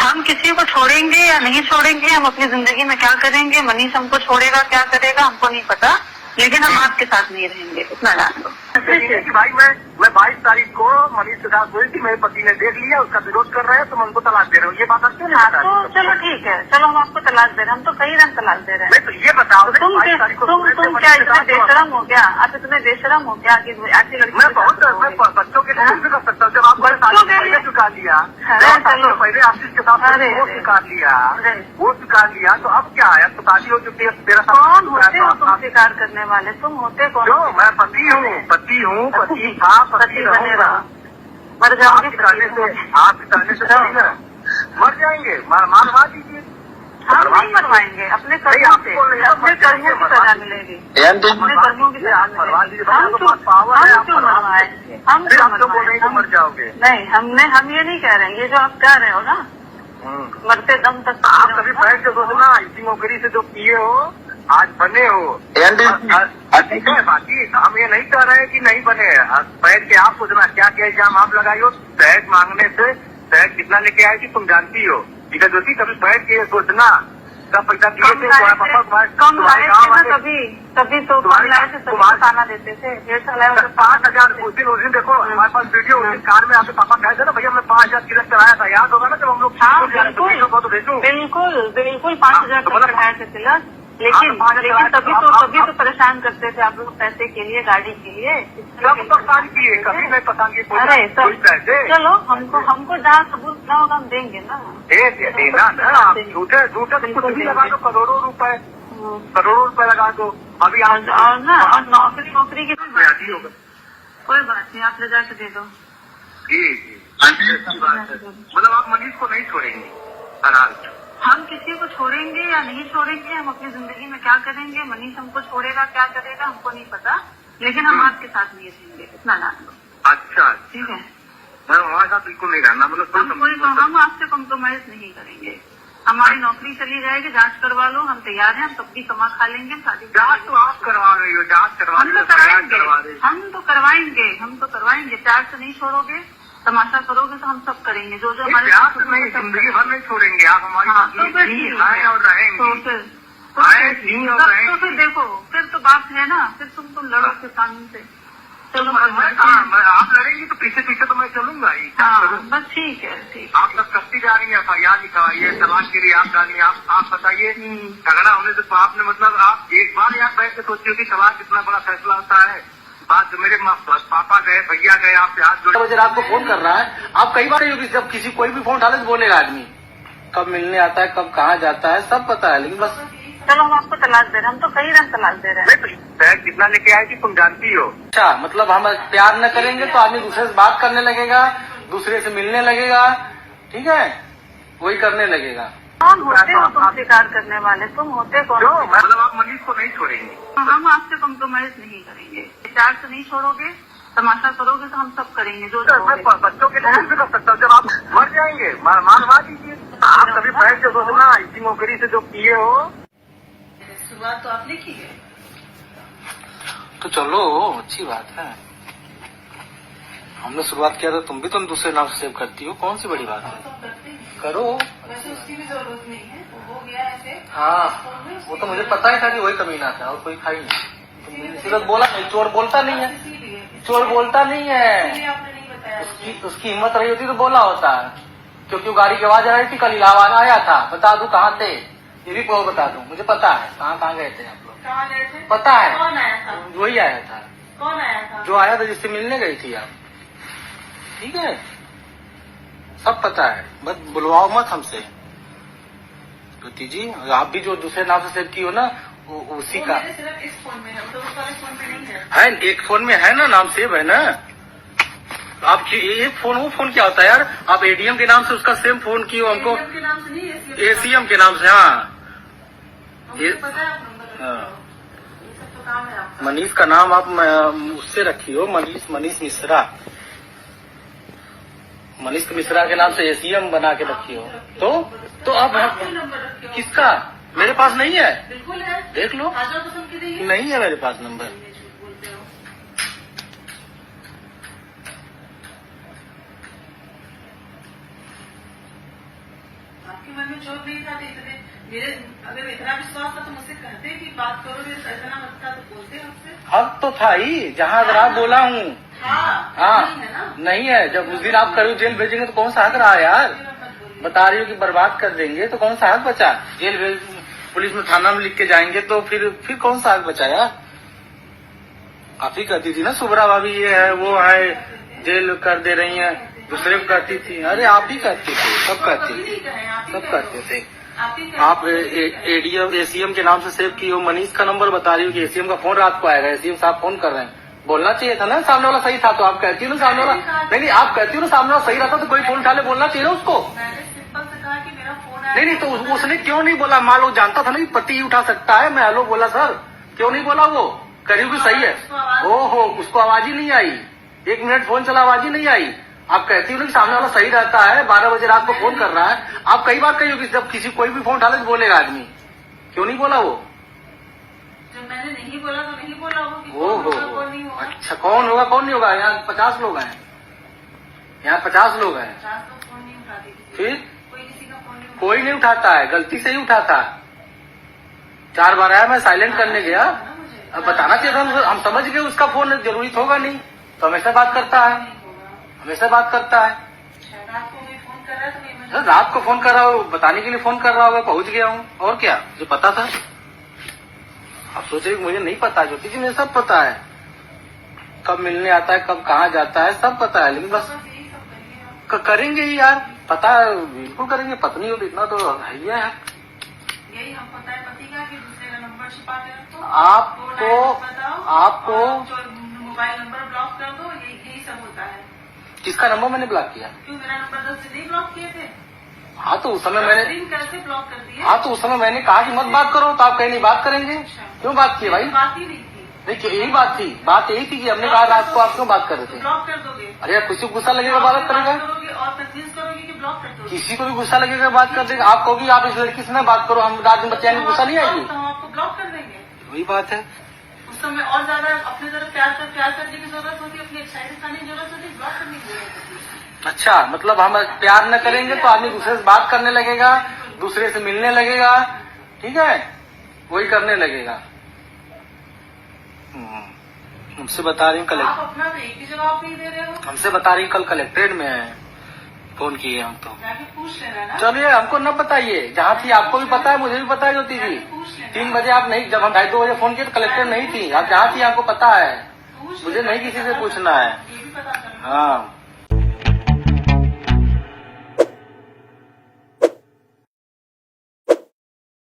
हम किसी को छोड़ेंगे या नहीं छोड़ेंगे, हम अपनी जिंदगी में क्या करेंगे, मनीष हमको छोड़ेगा क्या करेगा हमको नहीं पता, लेकिन हम आपके साथ नहीं रहेंगे, इतना जान लो। कि भाई मैं 22 तारीख को मनीष के साथ हुई थी, मेरे पति ने देख लिया, उसका विरोध कर रहे हैं, तो मैं उनको तलाक दे रहा हूँ, ये बात आपको नहीं बता तो चलो ठीक है, चलो हम आपको तलाक दे रहे हैं, हम तो कई रंग तलाक दे रहे हैं। नहीं तो ये बताओ, तुम क्या इतने बेशरम हो क्या, आप इतने बेशरम हो क्या कि ऐसी लड़की? मैं बहुत बच्चों के लिए कुछ भी कर सकता हूँ, जब आप पहले चुका लिया, चलो पहले आशीष के साथ वो स्वीकार लिया, तो अब क्या है, अब तो शादी हो चुकी है, तेरा कौन होते हो तुम स्वीकार करने वाले, तुम होते कौन? क्यों? मैं पति हूँ, पति था, पति रहूंगा। मर जाओगे आपके कहने से थोड़ी ना मर जाएंगे, मारवा दीजिए। हम नहीं मरवाएंगे, अपने कर्मों से, अपने कर्मों की सजा मिलेगी, अपने कर्मों की सजा मिलेगी। हम क्यों मरवाएंगे, हम क्यों मर जाओगे? नहीं, हम ये नहीं कह रहे हैं, ये जो आप कह रहे हो ना, मरते दम तक आप कभी बैठ के सोचना, इसी नौकरी से जो पिए हो आज बने हो। ठीक है, बाकी हम ये नहीं कह रहे कि नहीं बने, बैठ के आप सोचना क्या क्या इल्जाम आप लगाई हो। शहद मांगने से शहद कितना लेके आई थी तुम जानती हो, ठीक है ज्योति, कभी बैठ के सोचना कब पैसा दिए थे कम लाए थे ना, तभी तो कम लाए थे, तुम्हारे खाना देते थे 1.5 5,000 उस दिन देखो हमारे पास वीडियो, उस दिन कार में आपके पापा कहे थे ना भैया हमने 5,000 तिलक कराया था, याद होगा ना जब हम लोग? बिल्कुल 5,000 चढ़ाए थे तिलक, लेकिन तभी तो परेशान करते थे आप लोग पैसे के लिए, गाड़ी के लिए, सब परेशान किए, कभी नहीं पसंद किए। अरे चलो हमको जहाँ सबूत ना होगा हम देंगे ना, देना ना, झूठे कुछ भी लगा दो, करोड़ों रुपए लगा दो अभी आज। और ना, और नौकरी की होगा, कोई बात नहीं, आप ले जाके दे दो। जी मतलब आप मनीष को नहीं छोड़ेंगे अनाज? हम किसी को छोड़ेंगे या नहीं छोड़ेंगे, हम अपनी जिंदगी में क्या करेंगे, मनीष हमको छोड़ेगा क्या करेगा हमको नहीं पता, लेकिन हम आपके साथ नहीं रहेंगे, इतना जान लो। अच्छा ठीक है, मैं हमारे साथ बिल्कुल नहीं रहना, मतलब हम आपसे कॉम्प्रोमाइज नहीं करेंगे। हमारी नौकरी चली जाएगी, जांच करवा लो, हम तैयार हैं, हम तब भी कमा खा लेंगे, शादी। जांच तो आप करवा रही हो, जांच करवा हम तो करवाएंगे, प्यार से नहीं छोड़ोगे, तमाशा करोगे तो हम सब करेंगे, जो हमारे नहीं, जिंदगी भर नहीं छोड़ेंगे आप हमारी, और रहेंगे तो फिर देखो, फिर तो बात है ना, फिर तुम लड़ो फिर कानून से। चलो आप लड़ेंगी तो पीछे तो मैं चलूंगा ही। बस ठीक है, ठीक। आप सब करती जा रही है, FIR लिखवाइए, तलाक के लिए आप डालिए, आप बताइए झगड़ा होने से आपने मतलब आप एक बार यहाँ बैठ के सोचिए कि तलाक कितना बड़ा फैसला होता है। बात जो मेरे पापा गए, भैया गए, आपसे हाथ जोड़े बजे रात को फोन कर रहा है, आप कई बार जब किसी कोई भी फोन डाले तो बोलेगा आदमी कब मिलने आता है, कब कहाँ जाता है, सब पता है, लेकिन बस चलो हम आपको तलाक दे रहे हैं, हम तो कई रंग तलाक दे रहे हैं। नहीं कितना लेके आए थी तुम जानती हो। अच्छा मतलब हम प्यार न करेंगे तो आदमी दूसरे से बात करने लगेगा, दूसरे से मिलने लगेगा, ठीक है, वही करने लगेगा। कौन होते हो तुम स्वीकार करने वाले, तुम होते कौन? मतलब आप मनीष को नहीं छोड़ेंगे? हम आपसे कॉम्प्रोमाइज नहीं करेंगे, प्यार से नहीं छोड़ोगे, तमाशा करोगे तो हम सब करेंगे, जो बच्चों के लिए कुछ भी कर सकता हूँ, जब आप मर जाएंगे मारवा दीजिए। आप कभी बैठ के सोचना, इसी नौकरी से जो पिए हो। शुरुआत तो आपने की है, तो चलो अच्छी बात है, हमने शुरुआत किया था, तुम भी दूसरे नाम से सेव करती हो, कौन सी बड़ी बात है, करो। वैसे उसकी भी जरूरत नहीं है, वो हो गया ऐसे। हाँ वो तो मुझे पता ही था कि वही कमीना था और कोई था ही नहीं, इसीलिए बोला नहीं, चोर बोलता नहीं है, चोर बोलता नहीं है, उसकी हिम्मत रही होती तो बोला होता है, क्योंकि वो गाड़ी की आवाज आ रही थी, कल इलाहाबाद आया था, बता दूं कहाँ थे, ये भी बता दूं, मुझे पता है कहाँ गए थे आप लोग, कहाँ गए थे, पता है, कौन आया था, वही आया था, कौन आया था, जो आया था जिससे मिलने गई थी आप, ठीक है, सब पता है, बस बुलवाओ मत हमसे। ज्योति जी आप भी जो दूसरे नाम से सेव की हो ना, उसी का सिर्फ इस फोन में है, तो उस वाले फोन में नहीं है, एक फोन में है ना, नाम सेव है ना, आप एक फोन, वो फोन क्या होता है यार, आप ADM के नाम से उसका सेम फोन की हो हमको, के नाम से नहीं, ACM के नाम से, हाँ पता है नंबर, हाँ तो काम है आपका। मनीष का नाम आप उससे रखी हो, मनीष मिश्रा, मनीष मिश्रा के नाम से ACM बना के रखी हो, तो आप किसका, मेरे पास नहीं है, बिल्कुल है, देख लो, नहीं है मेरे पास नंबर, आपके मन में चोट नहीं था तो इतने मेरे अगर इतना विश्वास था तो मुझसे कहते कि बात करो, मेरे ऐसा मत था तो बोलते आपसे। हक तो था ही, जहाँ अगर आप बोला हूँ। हाँ है ना, नहीं है। जब उस दिन आप करीब जेल भेजेंगे तो कौन सा हक रहा यार? बता रही हो कि बर्बाद कर देंगे तो कौन सा हक बचा? जेल भेज, पुलिस में थाना में लिख के जाएंगे तो फिर कौन सा हक बचा यार? आप ही कहती थी ना सुब्रा भाभी ये है वो है, जेल कर दे रही है, दूसरे को कहती थी। अरे आप ही कहते थे, सब कहते थे। आप एडीएम एसीएम के नाम से सेव की हो, मनीष का नंबर बता रही हो कि एसीएम का फोन रात को आएगा, एसीएम साहब फोन कर रहे हैं। बोलना चाहिए था ना, सामने वाला सही था तो आप कहती हो ना सामने वाला नहीं, आप कहती हो ना सामने वाला सही रहता तो कोई फोन उठा ले, बोलना चाहिए ना उसको। नहीं तो उसने क्यों नहीं बोला? मान लो जानता था ना कि पति ही उठा सकता है, मैं हेलो बोला सर, क्यों नहीं बोला? वो करीब भी सही है। ओहो, उसको आवाज ही नहीं आई, 1 मिनट फोन चला आवाज ही नहीं आई। आप कहती हो ना कि सामने वाला सही रहता है, 12 बजे रात को फोन कर रहा है। आप कई बार कही हो कि जब किसी कोई भी फोन उठा ले तो बोलेगा आदमी, क्यों नहीं बोला वो? जब मैंने नहीं बोला तो नहीं बोला वो अच्छा कौन होगा कौन नहीं होगा? यहाँ 50 लोग हैं, यहाँ 50 लोग हैं, 50 लोग फोन नहीं उठाते। फिर कोई किसी का फोन नहीं, कोई नहीं उठाता है, गलती से ही उठाता। 4 बार आया, मैं साइलेंट करने गया। अब बताना चाहिए था, हम समझ गए उसका फोन जरूरी होगा नहीं तो हमेशा बात करता है, हमेशा बात करता है। रात को मैं फोन कर रहा था, सर रात को फोन कर रहा हूँ, बताने के लिए फोन कर रहा होगा, पहुंच गया हूँ और क्या, जो पता था। आप सोचे मुझे नहीं पता, ज्योति जी मुझे सब पता है, कब मिलने आता है, कब कहाँ जाता है, सब पता है। लेकिन बस करेंगे ही यार, पता है बिल्कुल करेंगे। पत्नी हो तो इतना तो है ही है। यही हम पता है पति का कि दूसरे का नंबर छिपा के रखो, आपको मोबाइल नंबर ब्लॉक कर दो, यही सब होता है। किसका नंबर मैंने ब्लॉक किया? क्यों, मेरा नंबर 10 से नहीं ब्लॉक किए थे? हाँ तो उस समय मैंने कैसे ब्लॉक कर दिए? हाँ तो उस समय मैंने कहा कि मत बात करो, तो आप कहीं नहीं बात करेंगे। क्यों बात की भाई? बात ही नहीं थी। नहीं यही बात थी, बात यही थी कि हमने कहा रात को आप क्यों बात कर रहे थे? ब्लॉक कर दोगे? अरे यार किसी को गुस्सा लगेगा बात करेगा, और कन्फ्यूज करोगे कि ब्लॉक कर दोगे? किसी को भी गुस्सा लगेगा बात कर देगा। आप कहोगी आप इस लड़की से ना बात करो, हम रात में बच्चे गुस्सा नहीं आएगी? तो हम आपको ब्लॉक कर देंगे। वही बात है। उस समय और ज्यादा अपने तरफ प्यार करने की जरूरत होती है, अपनी अच्छाई दिखाने की जरूरत होती है, ब्लॉक करने की जरूरत होती है। अच्छा, मतलब हम प्यार न करेंगे तो आदमी दूसरे से बात करने लगेगा, दूसरे से मिलने लगेगा, ठीक है, वही करने लगेगा। हमसे बता रही हूँ आप अपना एक ही जवाब नहीं दे रहे हो। हमसे बता रही कल कलेक्ट्रेट में है, फोन किए हम तो। जाके पूछ लेना ना। चलिए हमको न बताइए, जहाँ थी आपको भी पता है, मुझे भी पता है ज्योति जी। 3 बजे आप नहीं, जब हम 2:30 बजे फोन किए तो कलेक्टर नहीं थी, आप जहाँ थी आपको पता है, मुझे नहीं किसी से पूछना है। ये भी पता चला। हाँ